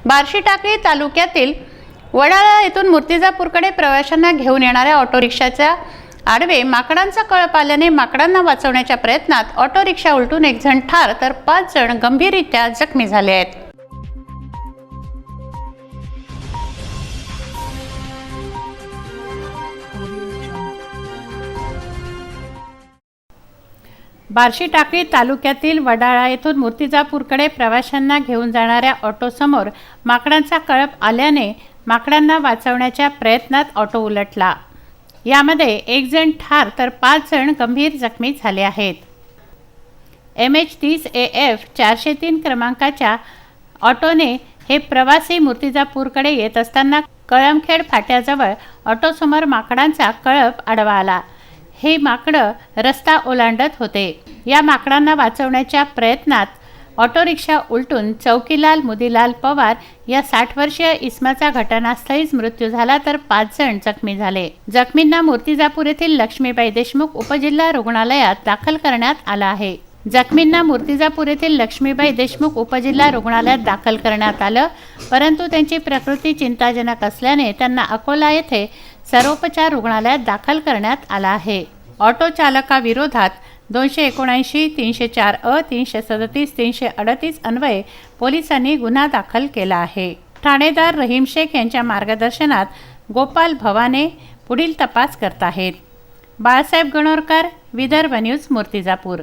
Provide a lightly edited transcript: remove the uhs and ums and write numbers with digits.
बार्शी टाकळी तालुक्यातील वडाळा येथून मूर्तिजापूरकडे प्रवाशांना घेऊन येणाऱ्या ऑटो रिक्षाच्या आडवे माकडांचा कळप आल्याने माकडांना वाचवण्याच्या प्रयत्नात ऑटो रिक्षा उलटून एक जण ठार तर 5 जण गंभीररित्या जखमी झाले आहेत। बार्शी टाकळी तालुक्यातील वडाळा येथून मूर्तिजापूरकडे प्रवाशांना घेऊन जाणाऱ्या ऑटोसमोर माकडांचा कळप आल्याने माकडांना वाचवण्याच्या प्रयत्नात ऑटो उलटला। यामध्ये एक जण ठार तर 5 जण गंभीर जखमी झाले आहेत। MH30 AF 403 क्रमांकाच्या ऑटोने हे प्रवासी मूर्तिजापूरकडे येत असताना कळमखेड फाट्याजवळ ऑटोसमोर माकडांचा कळप आडवा आला। हे माकडं रस्ता ओलांडत होते। या माकडांना वाचवण्याच्या प्रयत्नात ऑटो रिक्षा उलटून चौकीलाल मुदीलाल पवार या 60 वर्षीय इसमाचा घटनास्थळीच मृत्यू झाला तर 5 जण जखमी झाले। जखमींना मूर्तिजापूर येथील लक्ष्मीबाई देशमुख उपजिल्हा रुग्णालयात दाखल करण्यात आला आहे। जखमींना मूर्तिजापूर येथील लक्ष्मीबाई देशमुख उपजिल्हा रुग्णालयात दाखल करण्यात आलं, परंतु त्यांची प्रकृती चिंताजनक असल्याने त्यांना अकोला येथे सर्वोपचार रुग्णालयात दाखल करण्यात आला आहे। ऑटो चालकाविरोधात 279, 304 अ, 337, 338 अन्वये पोलिसांनी गुन्हा दाखल केला आहे। ठाणेदार रहीम शेख यांच्या मार्गदर्शनात गोपाल भवाने पुढील तपास करत आहेत। बाळासाहेब गणोरकर, विदर्भ न्यूज, मूर्तिजापूर।